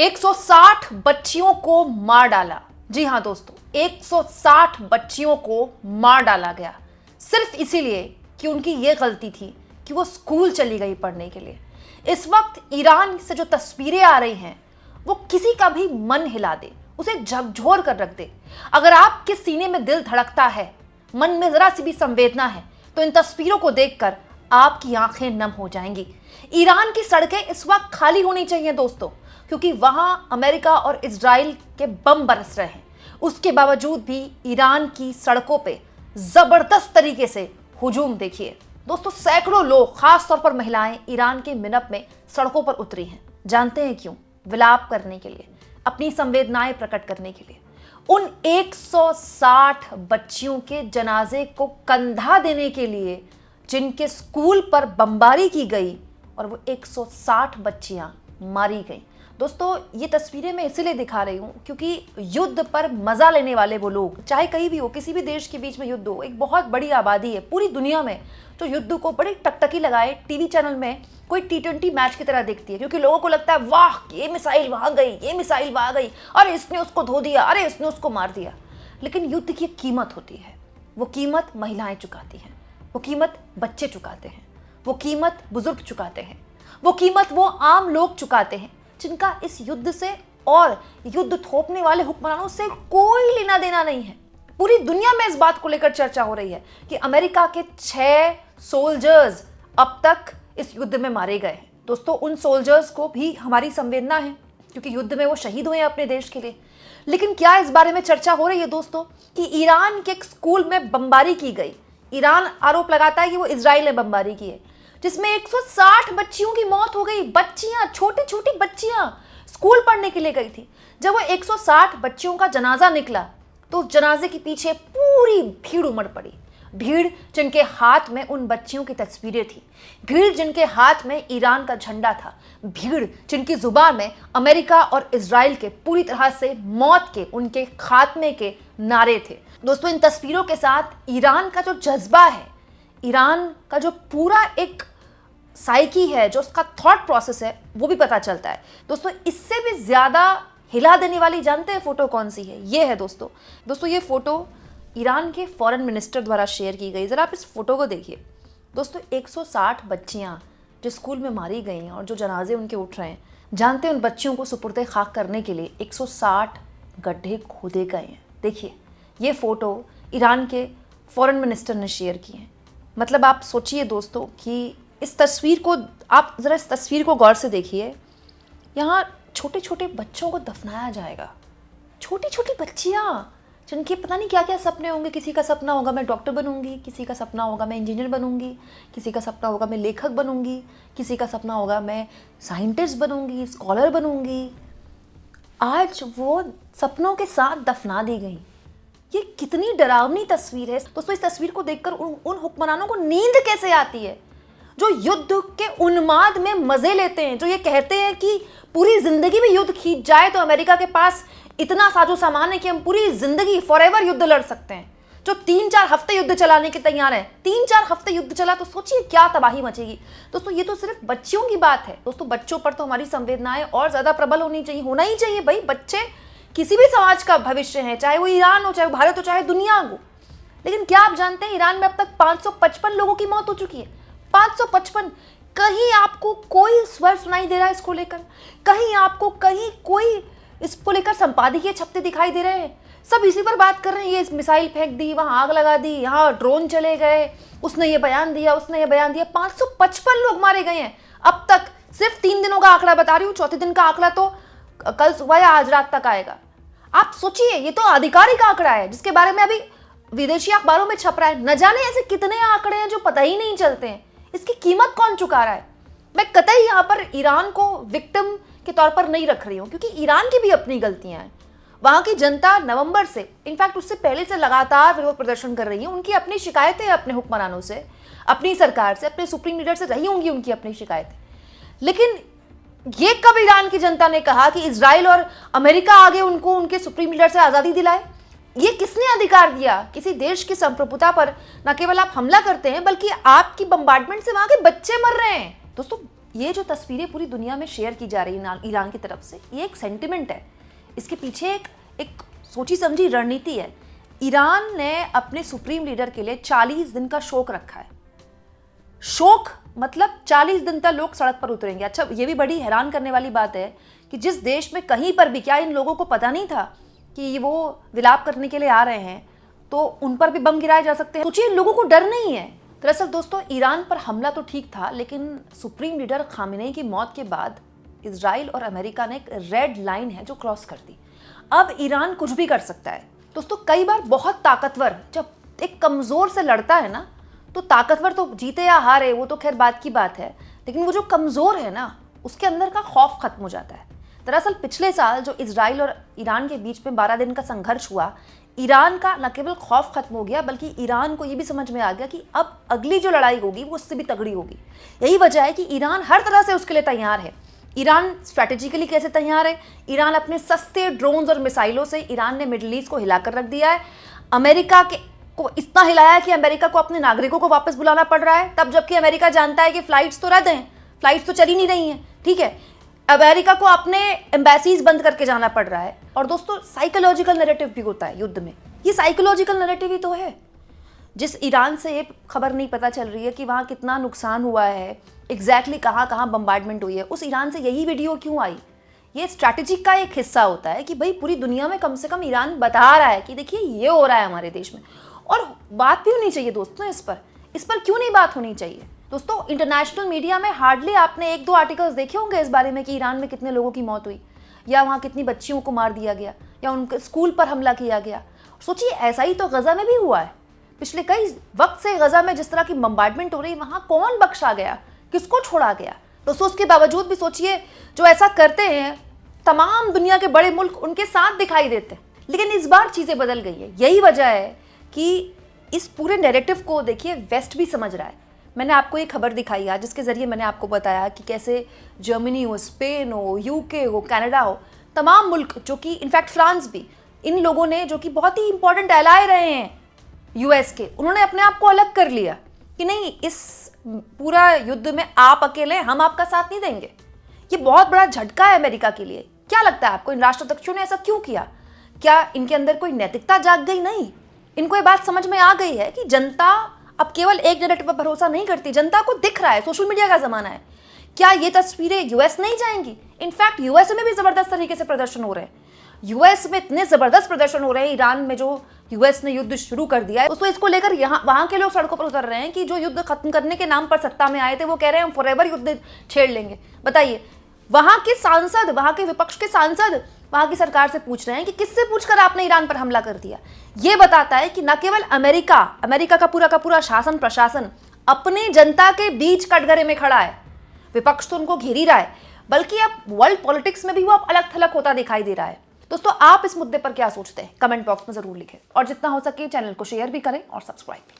160 बच्चियों को मार डाला। जी हां दोस्तों, 160 बच्चियों को मार डाला गया सिर्फ इसीलिए कि उनकी यह गलती थी कि वो स्कूल चली गई पढ़ने के लिए। इस वक्त ईरान से जो तस्वीरें आ रही हैं वो किसी का भी मन हिला दे, उसे झकझोर कर रख दे। अगर आपके सीने में दिल धड़कता है, मन में जरा सी भी संवेदना है, तो इन तस्वीरों को देखकर आपकी आंखें नम हो जाएंगी। ईरान की सड़कें इस वक्त खाली होनी चाहिए दोस्तों, क्योंकि वहां अमेरिका और इजराइल के बम बरस रहे हैं। उसके बावजूद भी ईरान की सड़कों पे जबरदस्त तरीके से हुजूम देखिए दोस्तों। सैकड़ों लोग, खासतौर पर महिलाएं, ईरान के मिनप में सड़कों पर उतरी हैं। जानते हैं क्यों? विलाप करने के लिए, अपनी संवेदनाएं प्रकट करने के लिए। उन 160 बच्चियों के जनाजे को कंधा देने के लिए जिनके स्कूल पर बमबारी की गई और वो 160 बच्चियां मारी गईं। दोस्तों, ये तस्वीरें मैं इसीलिए दिखा रही हूँ क्योंकि युद्ध पर मजा लेने वाले वो लोग, चाहे कहीं भी हो, किसी भी देश के बीच में युद्ध हो, एक बहुत बड़ी आबादी है पूरी दुनिया में जो युद्ध को बड़ी टकटकी लगाए टीवी चैनल में कोई T20 मैच की तरह देखती है, क्योंकि लोगों को लगता है वाह ये मिसाइल वहां गई, ये मिसाइल वहां गई, अरे इसने उसको धो दिया, अरे इसने उसको मार दिया। लेकिन युद्ध की कीमत होती है, वो कीमत महिलाएं चुकाती हैं, वो कीमत बच्चे चुकाते हैं, वो कीमत बुजुर्ग चुकाते हैं, वो कीमत वो आम लोग चुकाते हैं जिनका इस युद्ध से और युद्ध थोपने वाले हुक्मरानों से कोई लेना देना नहीं है। पूरी दुनिया में इस बात को लेकर चर्चा हो रही है कि अमेरिका के 6 सोल्जर्स अब तक इस युद्ध में मारे गए हैं। दोस्तों, उन सोल्जर्स को भी हमारी संवेदना है क्योंकि युद्ध में वो शहीद हुए हैं अपने देश के लिए। लेकिन क्या इस बारे में चर्चा हो रही है दोस्तों कि ईरान के एक स्कूल में बमबारी की गई? ईरान आरोप लगाता है कि वो इजराइल ने बमबारी की है, जिसमें 160 बच्चियों की मौत हो गई। बच्चियां, छोटी छोटी बच्चियां स्कूल पढ़ने के लिए गई थी। जब वो 160 बच्चियों का जनाजा निकला तो उस जनाजे के पीछे पूरी भीड़ उमड़ पड़ी। भीड़ जिनके हाथ में उन बच्चियों की तस्वीरें थी, भीड़ जिनके हाथ में ईरान का झंडा था, भीड़ जिनकी जुबान में अमेरिका और इजराइल के पूरी तरह से मौत के, उनके खात्मे के नारे थे। दोस्तों, इन तस्वीरों के साथ ईरान का जो जज्बा है, ईरान का जो पूरा एक साइकी है, जो उसका थॉट प्रोसेस है, वो भी पता चलता है। दोस्तों, इससे भी ज्यादा हिला देने वाली जानते हैं फोटो कौन सी है? ये है दोस्तों ये फोटो ईरान के फॉरेन मिनिस्टर द्वारा शेयर की गई। जरा आप इस फोटो को देखिए दोस्तों। 160 बच्चियां जो स्कूल में मारी गई हैं और जो जनाजे उनके उठ रहे हैं, जानते हैं उन बच्चियों को सुपुर्दे खाक करने के लिए 160 गड्ढे खोदे गए हैं। देखिए, ये फोटो ईरान के फॉरेन मिनिस्टर ने शेयर की है। मतलब आप सोचिए दोस्तों कि इस तस्वीर को, आप ज़रा इस तस्वीर को गौर से देखिए। यहाँ छोटे छोटे बच्चों को दफनाया जाएगा, छोटी छोटी बच्चियाँ जिनके पता नहीं क्या क्या सपने होंगे। किसी का सपना होगा मैं डॉक्टर बनूंगी, किसी का सपना होगा मैं इंजीनियर बनूंगी, किसी का सपना होगा मैं लेखक बनूंगी, किसी का सपना होगा मैं साइंटिस्ट बनूंगी, स्कॉलर बनूंगी। आज वो सपनों के साथ दफना दी गई। ये कितनी डरावनी तस्वीर है दोस्तों। इस तस्वीर को देखकर उन हुक्मरानों को नींद कैसे आती है जो युद्ध के उन्माद में मजे लेते हैं, जो ये कहते हैं कि पूरी जिंदगी में युद्ध खींच जाए तो अमेरिका के पास इतना साजो सामान है कि हम पूरी जिंदगी फॉरएवर युद्ध लड़ सकते हैं, जो 3-4 हफ्ते युद्ध चलाने के तैयार हैं। 3-4 हफ्ते युद्ध चला तो सोचिए क्या तबाही मचेगी। दोस्तों, ये तो सिर्फ बच्चियों की बात है। दोस्तों, बच्चों पर तो हमारी संवेदनाएं और ज्यादा प्रबल होनी चाहिए, होना ही चाहिए भाई। बच्चे किसी भी समाज का भविष्य है, चाहे वो ईरान हो, चाहे वो भारत हो, चाहे दुनिया हो। लेकिन क्या आप जानते हैं ईरान में अब तक 555 लोगों की मौत हो चुकी है? 555। कहीं आपको कोई स्वर सुनाई दे रहा है इसको लेकर? कहीं आपको कहीं कोई इसको लेकर संपादकीय छपते दिखाई दे रहे हैं? सब इसी पर बात कर रहे हैं, ये मिसाइल फेंक दी, वहां आग लगा दी, यहाँ ड्रोन चले गए, उसने ये बयान दिया, उसने ये बयान दिया। 555 लोग मारे गए हैं अब तक। सिर्फ 3 दिनों का आंकड़ा बता रही हूँ, चौथे दिन का आंकड़ा तो कल सुबह या आज रात तक आएगा। आप सोचिए, ये तो आधिकारिक आंकड़ा है जिसके बारे में अभी विदेशी अखबारों में छप रहा है। न जाने ऐसे कितने आंकड़े हैं जो पता ही नहीं चलते हैं। इसकी कीमत कौन चुका रहा है? मैं कतई यहाँ पर ईरान को विक्टिम के तौर पर नहीं रख रही हूँ, क्योंकि ईरान की भी अपनी गलतियां हैं। वहां की जनता नवंबर से, इनफैक्ट उससे पहले से लगातार विरोध प्रदर्शन कर रही है। उनकी अपनी शिकायतें अपने हुक्मरानों से, अपनी सरकार से, अपने सुप्रीम लीडर से रही होंगी उनकी अपनी शिकायतें। लेकिन ये कब ईरान की जनता ने कहा कि इजराइल और अमेरिका आगे उनको उनके सुप्रीम लीडर से आज़ादी दिलाए? ये किसने अधिकार दिया? किसी देश की संप्रभुता पर न केवल आप हमला करते हैं, बल्कि आपकी बम्बार्डमेंट से वहां के बच्चे मर रहे हैं। दोस्तों, ये जो तस्वीरें पूरी दुनिया में शेयर की जा रही है ईरान की तरफ से, ये एक सेंटिमेंट है, इसके पीछे एक सोची समझी रणनीति है। ईरान ने अपने सुप्रीम लीडर के लिए 40 दिन का शोक रखा है। शोक मतलब 40 दिन तक लोग सड़क पर उतरेंगे। अच्छा, ये भी बड़ी हैरान करने वाली बात है कि जिस देश में कहीं पर भी, क्या इन लोगों को पता नहीं था कि वो विलाप करने के लिए आ रहे हैं, तो उन पर भी बम गिराए जा सकते हैं। सोचिए, इन लोगों को डर नहीं है। दरअसल दोस्तों, ईरान पर हमला तो ठीक था, लेकिन सुप्रीम लीडर खामेनेई की मौत के बाद इजराइल और अमेरिका ने एक रेड लाइन है जो क्रॉस कर दी। अब ईरान कुछ भी कर सकता है। दोस्तों, कई बार बहुत ताकतवर जब एक कमजोर से लड़ता है ना, तो ताकतवर तो जीते या हारे वो तो खैर बात की बात है, लेकिन वो जो कमजोर है ना, उसके अंदर का खौफ खत्म हो जाता है। दरअसल पिछले साल जो इजराइल और ईरान के बीच में 12 दिन का संघर्ष हुआ, ईरान का न केवल खौफ खत्म हो गया, बल्कि ईरान को ये भी समझ में आ गया कि अब अगली जो लड़ाई होगी वो उससे भी तगड़ी होगी। यही वजह है कि ईरान हर तरह से उसके लिए तैयार है। ईरान स्ट्रैटेजिकली कैसे तैयार है? ईरान अपने सस्ते ड्रोन्स और मिसाइलों से ईरान ने मिडिल ईस्ट को हिलाकर रख दिया है। अमेरिका को इतना हिलाया है कि अमेरिका को अपने नागरिकों को वापस बुलाना पड़ रहा है, तब जबकि अमेरिका जानता है कि फ्लाइट्स तो रद्द हैं, फ्लाइट्स तो चली नहीं रही हैं, ठीक है। अमेरिका को अपने एम्बेसीज बंद करके जाना पड़ रहा है। और दोस्तों, साइकोलॉजिकल नैरेटिव भी होता है युद्ध में। ये साइकोलॉजिकल नैरेटिव ही तो है। जिस ईरान से ये खबर नहीं पता चल रही है कि वहाँ कितना नुकसान हुआ है, एग्जैक्टली कहाँ बम्बार्डमेंट हुई है, उस ईरान से यही वीडियो क्यों आई? ये स्ट्रैटेजी का एक हिस्सा होता है कि भाई पूरी दुनिया में कम से कम ईरान बता रहा है कि देखिए ये हो रहा है हमारे देश में। और बात भी होनी चाहिए दोस्तों इस पर क्यों नहीं बात होनी चाहिए? दोस्तों, इंटरनेशनल मीडिया में हार्डली आपने 1-2 आर्टिकल्स देखे होंगे इस बारे में कि ईरान में कितने लोगों की मौत हुई, या वहाँ कितनी बच्चियों को मार दिया गया, या उनके स्कूल पर हमला किया गया। सोचिए, ऐसा ही तो गजा में भी हुआ है। पिछले कई वक्त से गजा में जिस तरह की बम्बार्डमेंट हो रही, वहाँ कौन बख्शा गया, किसको छोड़ा गया? दोस्तों, उसके बावजूद भी सोचिए, जो ऐसा करते हैं तमाम दुनिया के बड़े मुल्क उनके साथ दिखाई देते हैं। लेकिन इस बार चीज़ें बदल गई है। यही वजह है कि इस पूरे नैरेटिव को देखिए वेस्ट भी समझ रहा है। मैंने आपको ये खबर दिखाई आज, जिसके ज़रिए मैंने आपको बताया कि कैसे जर्मनी हो, स्पेन हो, यूके हो, कनाडा हो, तमाम मुल्क, जो कि इनफैक्ट फ्रांस भी, इन लोगों ने, जो कि बहुत ही इंपॉर्टेंट एलाय रहे हैं यूएस के, उन्होंने अपने आप को अलग कर लिया कि नहीं, इस पूरा युद्ध में आप अकेले, हम आपका साथ नहीं देंगे। ये बहुत बड़ा झटका है अमेरिका के लिए। क्या लगता है आपको, इन राष्ट्राध्यक्षों ने ऐसा क्यों किया? क्या इनके अंदर कोई नैतिकता जाग गई? नहीं, इनको ये बात समझ में आ गई है कि जनता अब केवल एक नैरेटिव पर भरोसा नहीं करती। जनता को दिख रहा है, सोशल मीडिया का जमाना है। क्या ये तस्वीरें यूएस नहीं जाएंगी? इनफैक्ट यूएस में भी जबरदस्त तरीके से प्रदर्शन हो रहे हैं। यूएस में इतने जबरदस्त प्रदर्शन हो रहे हैं, ईरान में जो यूएस ने युद्ध शुरू कर दिया है, उसको इसको लेकर यहाँ वहां के लोग सड़कों पर उतर रहे हैं कि जो युद्ध खत्म करने के नाम पर सत्ता में आए थे, वो कह रहे हैं हम फॉरएवर युद्ध छेड़ लेंगे। बताइए, वहां के सांसद, वहां के विपक्ष के सांसद वहां की सरकार से पूछ रहे हैं कि किससे पूछकर आपने ईरान पर हमला कर दिया। यह बताता है कि न केवल अमेरिका का पूरा शासन प्रशासन अपनी जनता के बीच कटघरे में खड़ा है, विपक्ष तो उनको घेर ही रहा है, बल्कि अब वर्ल्ड पॉलिटिक्स में भी वो अब अलग थलग होता दिखाई दे रहा है। दोस्तों, आप इस मुद्दे पर क्या सोचते हैं? कमेंट बॉक्स में जरूर लिखें, और जितना हो सके चैनल को शेयर भी करें और सब्सक्राइब भी।